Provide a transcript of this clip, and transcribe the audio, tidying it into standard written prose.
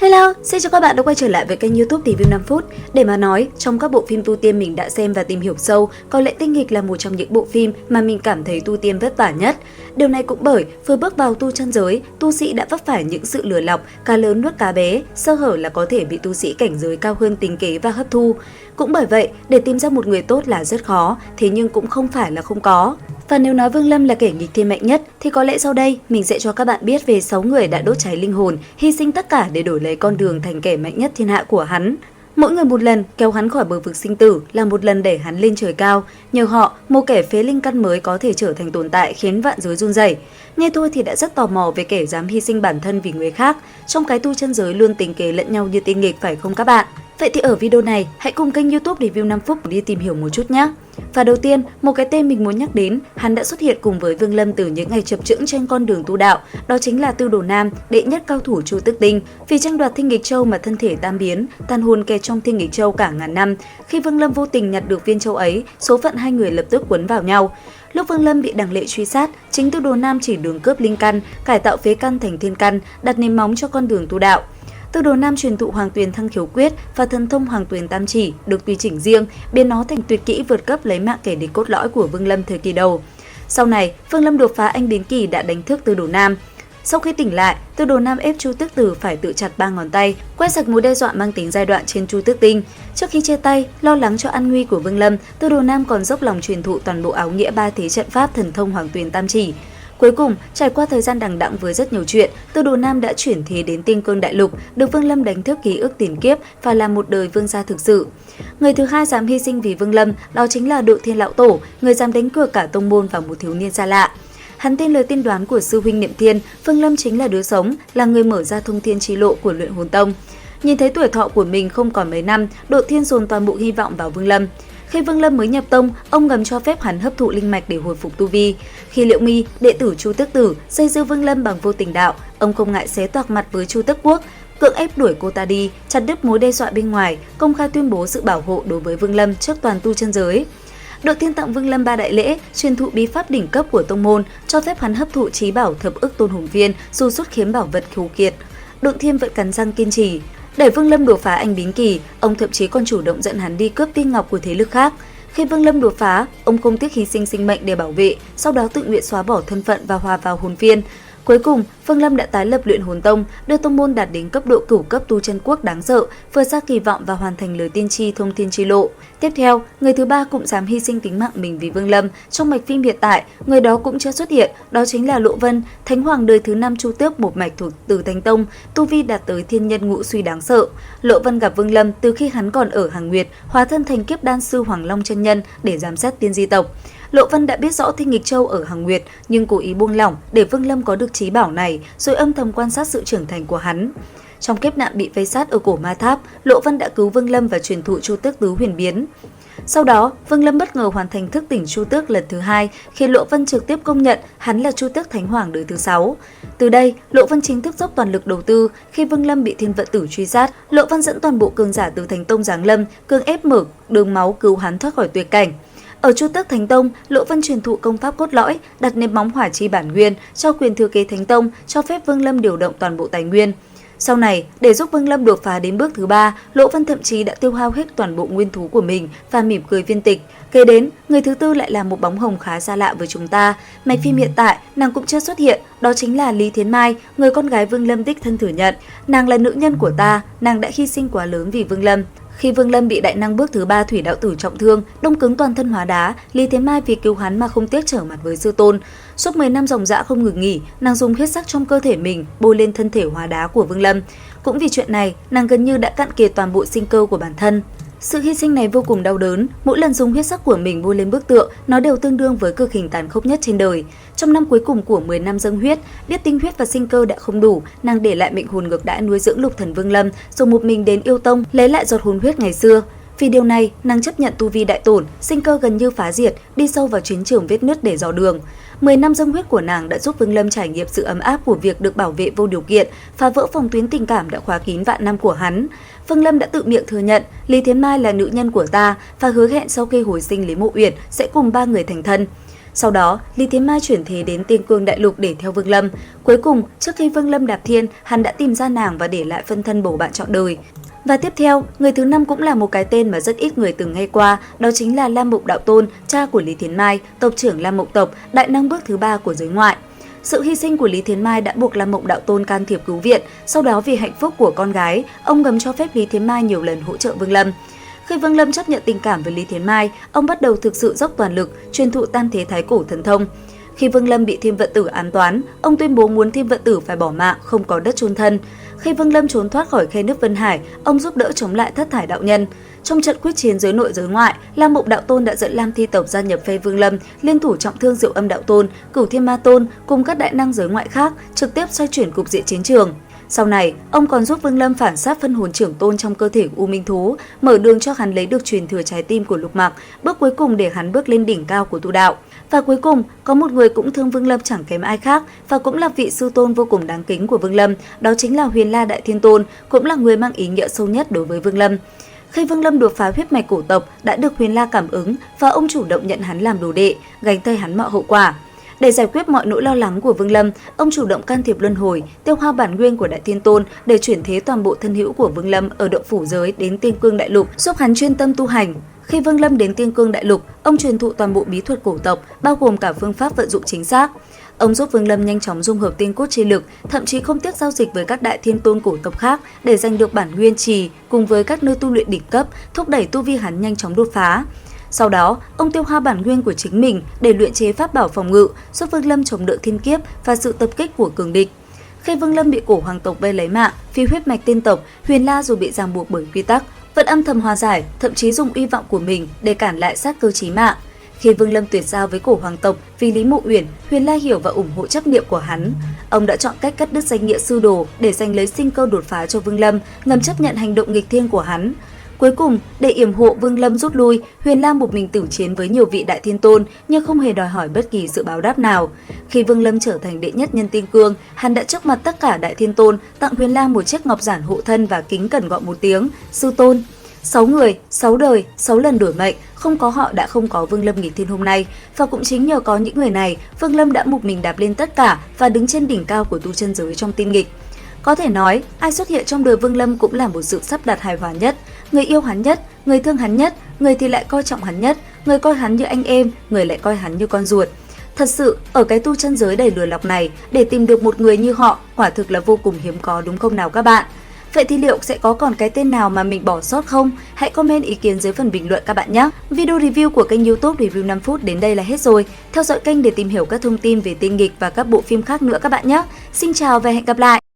Hello, xin chào các bạn đã quay trở lại với kênh YouTube Review 5 phút. Để mà nói, trong các bộ phim Tu Tiên mình đã xem và tìm hiểu sâu, có lẽ Tinh Nghịch là một trong những bộ phim mà mình cảm thấy tu tiên vất vả nhất. Điều này cũng bởi vừa bước vào tu chân giới, tu sĩ đã vấp phải những sự lừa lọc, cá lớn nuốt cá bé, sơ hở là có thể bị tu sĩ cảnh giới cao hơn tính kế và hấp thu. Cũng bởi vậy, để tìm ra một người tốt là rất khó, thế nhưng cũng không phải là không có. Và nếu nói Vương Lâm là kẻ nghịch thiên mạnh nhất thì có lẽ sau đây mình sẽ cho các bạn biết về 6 người đã đốt cháy linh hồn, hy sinh tất cả để đổi lấy con đường thành kẻ mạnh nhất thiên hạ của hắn. Mỗi người một lần kéo hắn khỏi bờ vực sinh tử là một lần đẩy hắn lên trời cao. Nhờ họ, một kẻ phế linh căn mới có thể trở thành tồn tại khiến vạn giới run rẩy. Nghe thôi thì đã rất tò mò về kẻ dám hy sinh bản thân vì người khác. Trong cái tu chân giới luôn tính kế lẫn nhau như Tinh Nghịch phải không các bạn? Vậy thì ở video này, hãy cùng kênh YouTube Review 5 phút đi tìm hiểu một chút nhé. Và đầu tiên, một cái tên mình muốn nhắc đến, hắn đã xuất hiện cùng với Vương Lâm từ những ngày chập chững trên con đường tu đạo, đó chính là Tư Đồ Nam, đệ nhất cao thủ Chu Tước Tinh. Vì tranh đoạt Thiên Nghịch Châu mà thân thể tam biến, tàn hồn kẹt trong Thiên Nghịch Châu cả ngàn năm. Khi Vương Lâm vô tình nhặt được viên châu ấy, số phận hai người lập tức quấn vào nhau. Lúc Vương Lâm bị đằng lệ truy sát, chính Tư Đồ Nam chỉ đường cướp linh căn, cải tạo phế căn thành thiên căn, đặt nền móng cho con đường tu đạo. Tư Đồ Nam truyền thụ Hoàng Tuyền Thăng Khiếu Quyết và thần thông Hoàng Tuyền Tam Chỉ được tùy chỉnh riêng, biến nó thành tuyệt kỹ vượt cấp lấy mạng kẻ địch cốt lõi của Vương Lâm thời kỳ đầu. Sau này, Vương Lâm đột phá anh biến kỳ đã đánh thức Tư Đồ Nam. Sau khi tỉnh lại, Tư Đồ Nam ép Chu Tước Tử phải tự chặt 3 ngón tay, quét sạch mối đe dọa mang tính giai đoạn trên Chu Tước Tinh. Trước khi chia tay, lo lắng cho an nguy của Vương Lâm, Tư Đồ Nam còn dốc lòng truyền thụ toàn bộ áo nghĩa ba thế trận pháp thần thông Hoàng Tuyền Tam Chỉ. Cuối cùng, trải qua thời gian đằng đẵng với rất nhiều chuyện, Tư Đồ Nam đã chuyển thế đến Tinh Cương Đại Lục, được Vương Lâm đánh thức ký ức tiền kiếp và là một đời vương gia thực sự. Người thứ hai dám hy sinh vì Vương Lâm, đó chính là Độ Thiên Lão Tổ, người dám đánh cược cả tông môn vào một thiếu niên xa lạ. Hắn tin lời tiên đoán của sư huynh Niệm Thiên, Vương Lâm chính là đứa sống, là người mở ra thông thiên chi lộ của Luyện Hồn Tông. Nhìn thấy tuổi thọ của mình không còn mấy năm, Độ Thiên dồn toàn bộ hy vọng vào Vương Lâm. Khi Vương Lâm mới nhập tông, ông ngầm cho phép hắn hấp thụ linh mạch để hồi phục tu vi. Khi Liệu Nghi, đệ tử Chu Tước Tử, dây dưa Vương Lâm bằng vô tình đạo, ông không ngại xé toạc mặt với Chu Tước Quốc, cưỡng ép đuổi cô ta đi, chặt đứt mối đe dọa bên ngoài, công khai tuyên bố sự bảo hộ đối với Vương Lâm trước toàn tu chân giới. Độ Thiên tặng Vương Lâm 3 đại lễ, truyền thụ bí pháp đỉnh cấp của tông môn, cho phép hắn hấp thụ chí bảo thập ức tôn hùng viên, dù xuất khiếm bảo vật khưu kiệt. Độ Thiên vẫn cắn răng kiên trì. Để Vương Lâm đột phá anh biến kỳ, ông thậm chí còn chủ động dẫn hắn đi cướp tiên ngọc của thế lực khác. Khi Vương Lâm đột phá, ông không tiếc hy sinh sinh mệnh để bảo vệ, sau đó tự nguyện xóa bỏ thân phận và hòa vào hồn viên. Cuối cùng, Vương Lâm đã tái lập Luyện Hồn Tông, đưa tông môn đạt đến cấp độ cửu cấp tu chân quốc đáng sợ, vượt xa kỳ vọng và hoàn thành lời tiên tri thông thiên chi lộ. Tiếp theo, người thứ ba cũng dám hy sinh tính mạng mình vì Vương Lâm. Trong mạch phim hiện tại, người đó cũng chưa xuất hiện, đó chính là Lộ Vân, thánh hoàng đời thứ 5 Chu Tước một mạch thuộc Tử Thánh Tông, tu vi đạt tới thiên nhân ngũ suy đáng sợ. Lộ Vân gặp Vương Lâm từ khi hắn còn ở Hàng Nguyệt, hóa thân thành Kiếp Đan sư Hoàng Long chân nhân để giám sát tiên di tộc. Lộ Vân đã biết rõ Thiên Nghịch Châu ở Hàng Nguyệt, nhưng cố ý buông lỏng để Vương Lâm có được chí bảo này, rồi âm thầm quan sát sự trưởng thành của hắn. Trong kiếp nạn bị vây sát ở cổ ma tháp, Lộ Vân đã cứu Vương Lâm và truyền thụ Chu Tước tứ huyền biến. Sau đó, Vương Lâm bất ngờ hoàn thành thức tỉnh Chu Tước lần thứ hai, khiến Lộ Vân trực tiếp công nhận hắn là Chu Tước Thánh Hoàng đời thứ 6. Từ đây, Lộ Vân chính thức dốc toàn lực đầu tư. Khi Vương Lâm bị Thiên Vận Tử truy sát, Lộ Vân dẫn toàn bộ cường giả từ Thánh Tông giáng lâm, cường ép mở đường máu cứu hắn thoát khỏi tuyệt cảnh. Ở Chu Tước Thánh Tông, Lộ Vân truyền thụ công pháp cốt lõi, đặt nền móng hỏa chi bản nguyên, cho quyền thừa kế Thánh Tông, cho phép Vương Lâm điều động toàn bộ tài nguyên. Sau này, để giúp Vương Lâm đột phá đến bước thứ 3, Lộ Vân thậm chí đã tiêu hao hết toàn bộ nguyên thú của mình và mỉm cười viên tịch. Kế đến, người thứ tư lại là một bóng hồng khá xa lạ với chúng ta. Mạch phim hiện tại, nàng cũng chưa xuất hiện, đó chính là Lý Thiến Mai, người con gái Vương Lâm đích thân thừa nhận. Nàng là nữ nhân của ta, nàng đã hy sinh quá lớn vì Vương Lâm. Khi Vương Lâm bị đại năng bước thứ 3 Thủy Đạo Tử trọng thương, đông cứng toàn thân hóa đá, Lý Thiến Mai vì cứu hắn mà không tiếc trở mặt với sư tôn. Suốt 10 năm ròng rã không ngừng nghỉ, nàng dùng hết sắc trong cơ thể mình bôi lên thân thể hóa đá của Vương Lâm. Cũng vì chuyện này, nàng gần như đã cạn kiệt toàn bộ sinh cơ của bản thân. Sự hy sinh này vô cùng đau đớn, mỗi lần dùng huyết sắc của mình bôi lên bức tượng, nó đều tương đương với cực hình tàn khốc nhất trên đời. Trong năm cuối cùng của 10 năm dâng huyết, biết tinh huyết và sinh cơ đã không đủ, nàng để lại mệnh hồn ngược đãi nuôi dưỡng Lục Thần Vương Lâm, rồi một mình đến Yêu Tông lấy lại giọt hồn huyết ngày xưa. Vì điều này, nàng chấp nhận tu vi đại tổn, sinh cơ gần như phá diệt, đi sâu vào chiến trường vết nứt để dò đường. 10 năm dâng huyết của nàng đã giúp Vương Lâm trải nghiệm sự ấm áp của việc được bảo vệ vô điều kiện, phá vỡ phòng tuyến tình cảm đã khóa kín vạn năm của hắn. Vương Lâm đã tự miệng thừa nhận Lý Thiến Mai là nữ nhân của ta và hứa hẹn sau khi hồi sinh Lý Mộ Uyển sẽ cùng 3 người thành thân. Sau đó, Lý Thiến Mai chuyển thế đến Tiên Cương Đại Lục để theo Vương Lâm. Cuối cùng, trước khi Vương Lâm đạp thiên, hắn đã tìm ra nàng và để lại phân thân bầu bạn trọn đời. Và tiếp theo, người thứ 5 cũng là một cái tên mà rất ít người từng nghe qua, đó chính là Lam Mộng Đạo Tôn, cha của Lý Thiến Mai, tộc trưởng Lam Mộng tộc, đại năng bước thứ 3 của giới ngoại. Sự hy sinh của Lý Thiến Mai đã buộc Lam Mộng Đạo Tôn can thiệp cứu viện, sau đó vì hạnh phúc của con gái, ông ngầm cho phép Lý Thiến Mai nhiều lần hỗ trợ Vương Lâm. Khi Vương Lâm chấp nhận tình cảm với Lý Thiến Mai, ông bắt đầu thực sự dốc toàn lực, truyền thụ Tam Thế Thái Cổ thần thông. Khi Vương Lâm bị Thiên Vận Tử ám toán, ông tuyên bố muốn Thiên Vận Tử phải bỏ mạng, không có đất chôn thân. Khi Vương Lâm trốn thoát khỏi khe nước Vân Hải, ông giúp đỡ chống lại Thất Thải đạo nhân. Trong trận quyết chiến giới nội giới ngoại, Lam Mộng Đạo Tôn đã dẫn Lam Thi tộc gia nhập phe Vương Lâm, liên thủ trọng thương Diệu Âm Đạo Tôn, Cửu Thiên Ma Tôn cùng các đại năng giới ngoại khác, trực tiếp xoay chuyển cục diện chiến trường. Sau này, ông còn giúp Vương Lâm phản sát phân hồn trưởng tôn trong cơ thể U Minh Thú, mở đường cho hắn lấy được truyền thừa trái tim của Lục Mặc, bước cuối cùng để hắn bước lên đỉnh cao của tu đạo. Và cuối cùng, có một người cũng thương Vương Lâm chẳng kém ai khác và cũng là vị sư tôn vô cùng đáng kính của Vương Lâm, đó chính là Huyền La Đại Thiên Tôn, cũng là người mang ý nghĩa sâu nhất đối với Vương Lâm. Khi Vương Lâm đột phá huyết mạch cổ tộc, đã được Huyền La cảm ứng và ông chủ động nhận hắn làm đồ đệ, gánh thay hắn mọi hậu quả. Để giải quyết mọi nỗi lo lắng của Vương Lâm, ông chủ động can thiệp luân hồi, tiêu hao bản nguyên của Đại Thiên Tôn để chuyển thế toàn bộ thân hữu của Vương Lâm ở động phủ giới đến Tiên Cương Đại Lục, giúp hắn chuyên tâm tu hành. Khi Vương Lâm đến Tiên Cương Đại Lục, ông truyền thụ toàn bộ bí thuật cổ tộc, bao gồm cả phương pháp vận dụng chính xác. Ông giúp Vương Lâm nhanh chóng dung hợp tiên cốt chi lực, thậm chí không tiếc giao dịch với các Đại Thiên Tôn cổ tộc khác để giành được bản nguyên trì cùng với các nơi tu luyện đỉnh cấp, thúc đẩy tu vi hắn nhanh chóng đột phá. Sau đó, ông tiêu hao bản nguyên của chính mình để luyện chế pháp bảo phòng ngự, giúp Vương Lâm chống đỡ thiên kiếp và sự tập kích của cường địch. Khi Vương Lâm bị cổ hoàng tộc vây lấy mạng, phi huyết mạch tiên tộc, Huyền La dù bị ràng buộc bởi quy tắc, vẫn âm thầm hòa giải, thậm chí dùng uy vọng của mình để cản lại sát cơ chí mạng. Khi Vương Lâm tuyệt giao với cổ hoàng tộc vì Lý Mộ Uyển, Huyền La hiểu và ủng hộ chấp niệm của hắn. Ông đã chọn cách cắt đứt danh nghĩa sư đồ để giành lấy sinh cơ đột phá cho Vương Lâm, ngầm chấp nhận hành động nghịch thiên của hắn. Cuối cùng, để yểm hộ Vương Lâm rút lui, Huyền La một mình tử chiến với nhiều vị Đại Thiên Tôn nhưng không hề đòi hỏi bất kỳ sự báo đáp nào. Khi Vương Lâm trở thành đệ nhất nhân Tiên Cương, hắn đã trước mặt tất cả Đại Thiên Tôn tặng Huyền La một chiếc ngọc giản hộ thân và kính cẩn gọi một tiếng sư tôn. 6 người, 6 đời, 6 lần đổi mệnh, không có họ đã không có Vương Lâm nghịch thiên hôm nay. Và cũng chính nhờ có những người này, Vương Lâm đã một mình đạp lên tất cả và đứng trên đỉnh cao của tu chân giới trong tiên nghịch. Có thể nói, ai xuất hiện trong đời Vương Lâm cũng là một sự sắp đặt hài hòa nhất. Người yêu hắn nhất, người thương hắn nhất, người thì lại coi trọng hắn nhất, người coi hắn như anh em, người lại coi hắn như con ruột. Thật sự, ở cái tu chân giới đầy lừa lọc này, để tìm được một người như họ, quả thực là vô cùng hiếm có đúng không nào các bạn? Vậy thì liệu sẽ có còn cái tên nào mà mình bỏ sót không? Hãy comment ý kiến dưới phần bình luận các bạn nhé! Video review của kênh YouTube Review 5 phút đến đây là hết rồi. Theo dõi kênh để tìm hiểu các thông tin về tiên nghịch và các bộ phim khác nữa các bạn nhé! Xin chào và hẹn gặp lại!